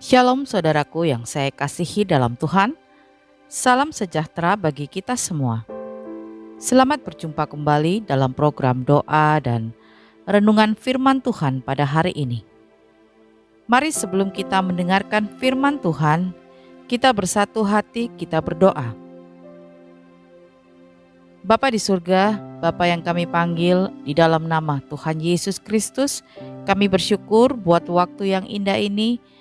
Shalom saudaraku yang saya kasihi dalam Tuhan. Salam sejahtera bagi kita semua. Selamat berjumpa kembali dalam program doa dan renungan firman Tuhan pada hari ini. Mari sebelum kita mendengarkan firman Tuhan, kita bersatu hati, kita berdoa. Bapa di surga, Bapa yang kami panggil di dalam nama Tuhan Yesus Kristus, kami bersyukur buat waktu yang indah ini.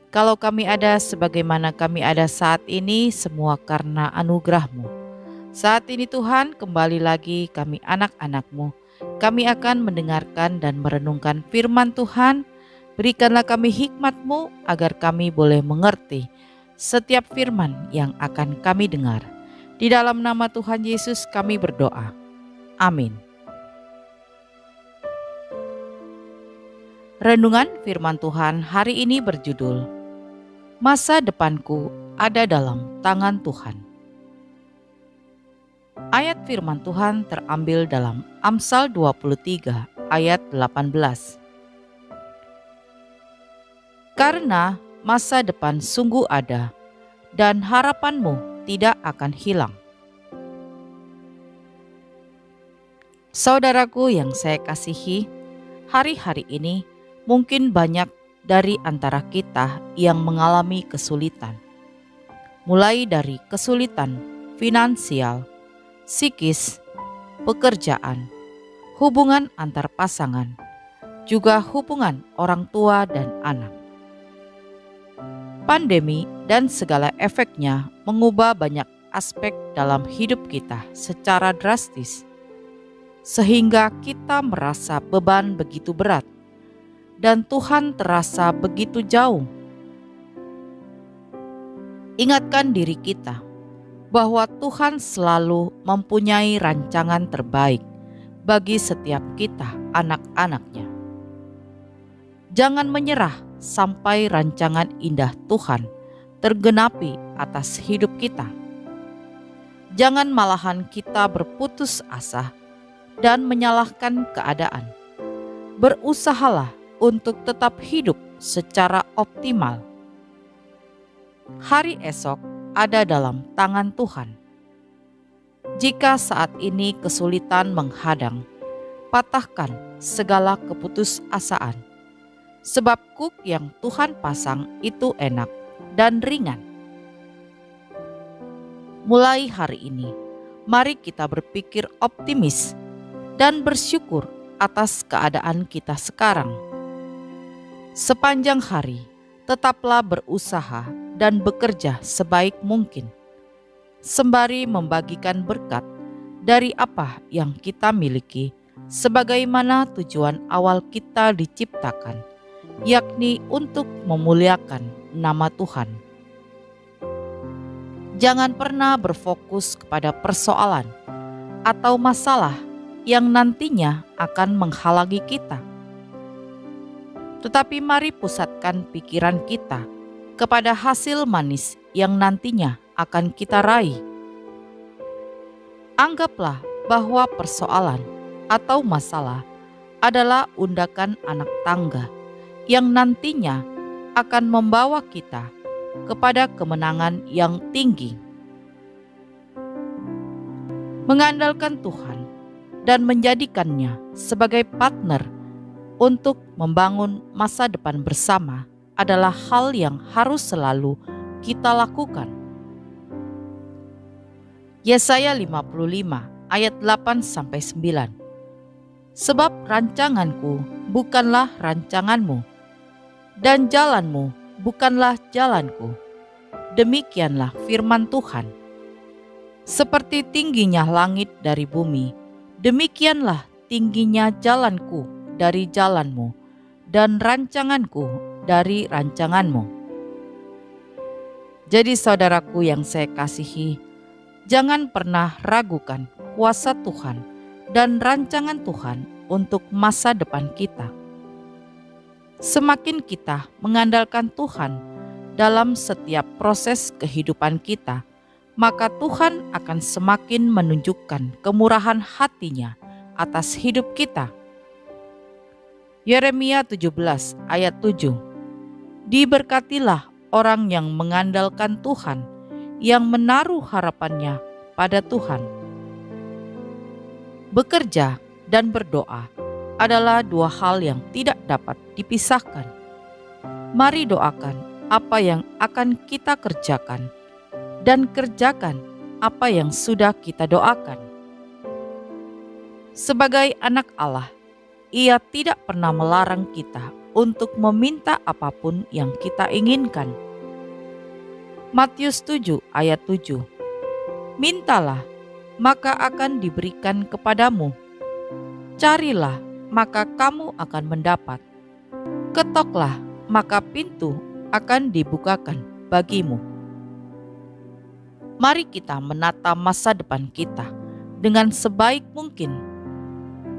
Kalau kami ada sebagaimana kami ada saat ini, semua karena anugerah-Mu. Saat ini Tuhan, kembali lagi kami anak-anak-Mu. Kami akan mendengarkan dan merenungkan firman Tuhan. Berikanlah kami hikmat-Mu agar kami boleh mengerti setiap firman yang akan kami dengar. Di dalam nama Tuhan Yesus kami berdoa. Amin. Renungan firman Tuhan hari ini berjudul Masa depanku ada dalam tangan Tuhan. Ayat firman Tuhan terambil dalam Amsal 23 ayat 18. Karena masa depan sungguh ada dan harapanmu tidak akan hilang. Saudaraku yang saya kasihi, hari-hari ini mungkin banyak dari antara kita yang mengalami kesulitan. Mulai dari kesulitan finansial, psikis, pekerjaan, hubungan antar pasangan, juga hubungan orang tua dan anak. Pandemi dan segala efeknya mengubah banyak aspek dalam hidup kita secara drastis, sehingga kita merasa beban begitu berat dan Tuhan terasa begitu jauh. Ingatkan diri kita bahwa Tuhan selalu mempunyai rancangan terbaik bagi setiap kita, anak-anaknya. Jangan menyerah sampai rancangan indah Tuhan tergenapi atas hidup kita. Jangan malahan kita berputus asa dan menyalahkan keadaan. Berusahalah untuk tetap hidup secara optimal. Hari esok ada dalam tangan Tuhan. Jika saat ini kesulitan menghadang, patahkan segala keputusasaan. Sebab kuk yang Tuhan pasang itu enak dan ringan. Mulai hari ini, mari kita berpikir optimis dan bersyukur atas keadaan kita sekarang. Sepanjang hari, tetaplah berusaha dan bekerja sebaik mungkin, sembari membagikan berkat dari apa yang kita miliki, sebagaimana tujuan awal kita diciptakan, yakni untuk memuliakan nama Tuhan. Jangan pernah berfokus kepada persoalan atau masalah yang nantinya akan menghalangi kita. Tetapi mari pusatkan pikiran kita kepada hasil manis yang nantinya akan kita raih. Anggaplah bahwa persoalan atau masalah adalah undakan anak tangga yang nantinya akan membawa kita kepada kemenangan yang tinggi. Mengandalkan Tuhan dan menjadikannya sebagai partner untuk membangun masa depan bersama adalah hal yang harus selalu kita lakukan. Yesaya 55 ayat 8-9. Sebab rancanganku bukanlah rancanganmu, dan jalanmu bukanlah jalanku. Demikianlah firman Tuhan. Seperti tingginya langit dari bumi, demikianlah tingginya jalanku dari jalanmu, dan rancanganku dari rancanganmu. Jadi saudaraku yang saya kasihi, jangan pernah ragukan kuasa Tuhan dan rancangan Tuhan untuk masa depan kita. Semakin kita mengandalkan Tuhan dalam setiap proses kehidupan kita, maka Tuhan akan semakin menunjukkan kemurahan hati-Nya atas hidup kita. Yeremia 17 ayat 7. Diberkatilah orang yang mengandalkan Tuhan, yang menaruh harapannya pada Tuhan. Bekerja dan berdoa adalah dua hal yang tidak dapat dipisahkan. Mari doakan apa yang akan kita kerjakan, dan kerjakan apa yang sudah kita doakan. Sebagai anak Allah, Ia tidak pernah melarang kita untuk meminta apapun yang kita inginkan. Matius 7 ayat 7. Mintalah, maka akan diberikan kepadamu. Carilah, maka kamu akan mendapat. Ketoklah, maka pintu akan dibukakan bagimu. Mari kita menata masa depan kita dengan sebaik mungkin.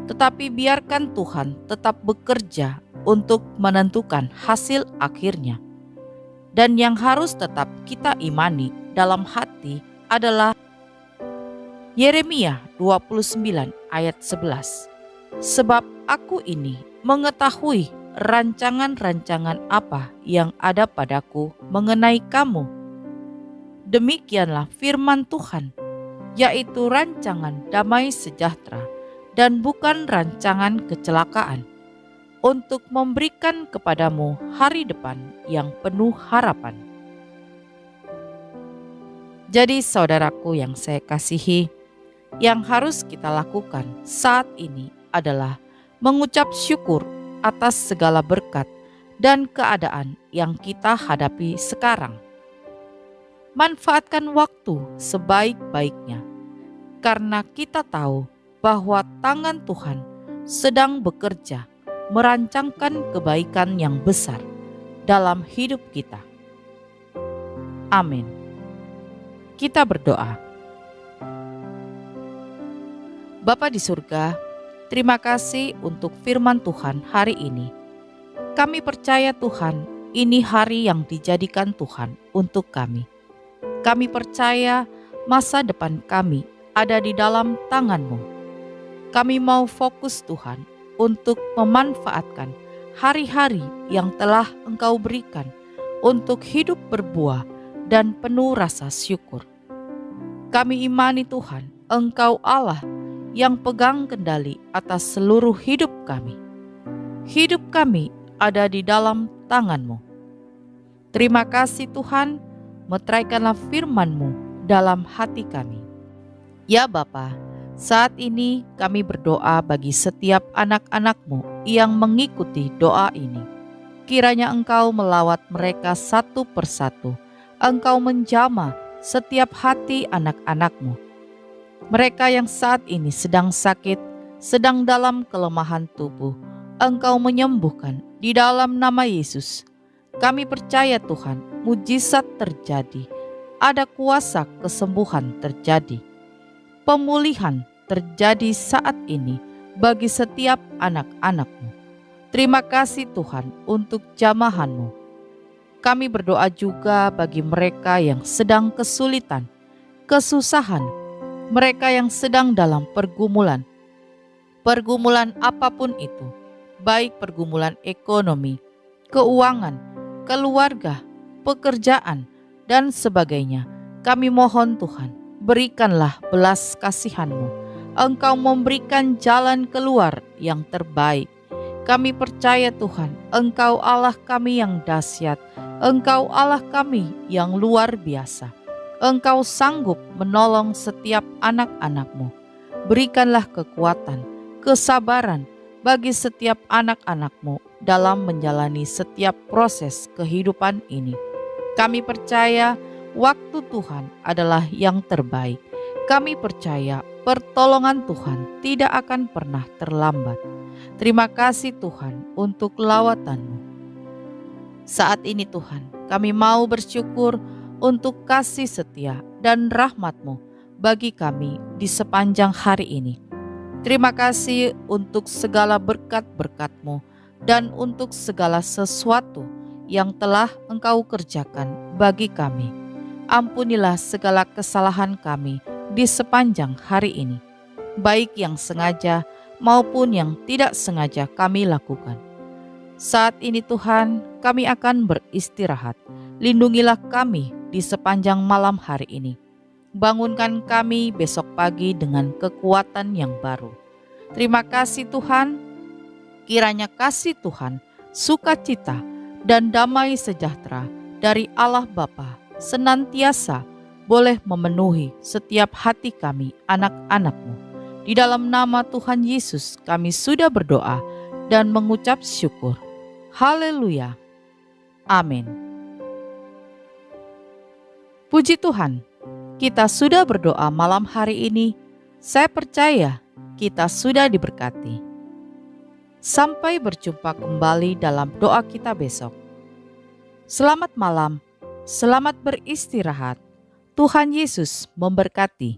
Tetapi biarkan Tuhan tetap bekerja untuk menentukan hasil akhirnya. Dan yang harus tetap kita imani dalam hati adalah Yeremia 29 ayat 11. Sebab aku ini mengetahui rancangan-rancangan apa yang ada padaku mengenai kamu. Demikianlah firman Tuhan, yaitu rancangan damai sejahtera dan bukan rancangan kecelakaan, untuk memberikan kepadamu hari depan yang penuh harapan. Jadi saudaraku yang saya kasihi, yang harus kita lakukan saat ini adalah mengucap syukur atas segala berkat dan keadaan yang kita hadapi sekarang. Manfaatkan waktu sebaik-baiknya, karena kita tahu bahwa tangan Tuhan sedang bekerja merancangkan kebaikan yang besar dalam hidup kita. Amin. Kita berdoa. Bapa di surga, terima kasih untuk firman Tuhan hari ini. Kami percaya Tuhan, ini hari yang dijadikan Tuhan untuk kami. Kami percaya masa depan kami ada di dalam tangan-Mu. Kami mau fokus Tuhan untuk memanfaatkan hari-hari yang telah Engkau berikan untuk hidup berbuah dan penuh rasa syukur. Kami imani Tuhan, Engkau Allah yang pegang kendali atas seluruh hidup kami. Hidup kami ada di dalam tangan-Mu. Terima kasih Tuhan, meteraikanlah firman-Mu dalam hati kami. Ya Bapa, saat ini kami berdoa bagi setiap anak-anak-Mu yang mengikuti doa ini. Kiranya Engkau melawat mereka satu persatu. Engkau menjamah setiap hati anak-anak-Mu. Mereka yang saat ini sedang sakit, sedang dalam kelemahan tubuh, Engkau menyembuhkan di dalam nama Yesus. Kami percaya Tuhan, mujizat terjadi, ada kuasa kesembuhan terjadi. Pemulihan terjadi saat ini bagi setiap anak-anak-Mu. Terima kasih Tuhan untuk jamahan-Mu. Kami berdoa juga bagi mereka yang sedang kesulitan, kesusahan, mereka yang sedang dalam pergumulan apapun itu, baik pergumulan ekonomi, keuangan, keluarga, pekerjaan, dan sebagainya. Kami mohon Tuhan, berikanlah belas kasihan-Mu. Engkau memberikan jalan keluar yang terbaik. Kami percaya Tuhan, Engkau Allah kami yang dahsyat, Engkau Allah kami yang luar biasa. Engkau sanggup menolong setiap anak-anak-Mu. Berikanlah kekuatan, kesabaran bagi setiap anak-anak-Mu dalam menjalani setiap proses kehidupan ini. Kami percaya waktu Tuhan adalah yang terbaik. Kami percaya pertolongan Tuhan tidak akan pernah terlambat. Terima kasih Tuhan untuk lawatan-Mu. Saat ini Tuhan, kami mau bersyukur untuk kasih setia dan rahmat-Mu bagi kami di sepanjang hari ini. Terima kasih untuk segala berkat-berkat-Mu dan untuk segala sesuatu yang telah Engkau kerjakan bagi kami. Ampunilah segala kesalahan kami di sepanjang hari ini, baik yang sengaja maupun yang tidak sengaja kami lakukan. Saat ini Tuhan, kami akan beristirahat. Lindungilah kami di sepanjang malam hari ini. Bangunkan kami besok pagi dengan kekuatan yang baru. Terima kasih Tuhan, kiranya kasih Tuhan, sukacita, dan damai sejahtera dari Allah Bapa senantiasa boleh memenuhi setiap hati kami anak-anak-Mu. Di dalam nama Tuhan Yesus kami sudah berdoa dan mengucap syukur. Haleluya. Amin. Puji Tuhan, kita sudah berdoa malam hari ini. Saya percaya kita sudah diberkati. Sampai berjumpa kembali dalam doa kita besok. Selamat malam, selamat beristirahat. Tuhan Yesus memberkati.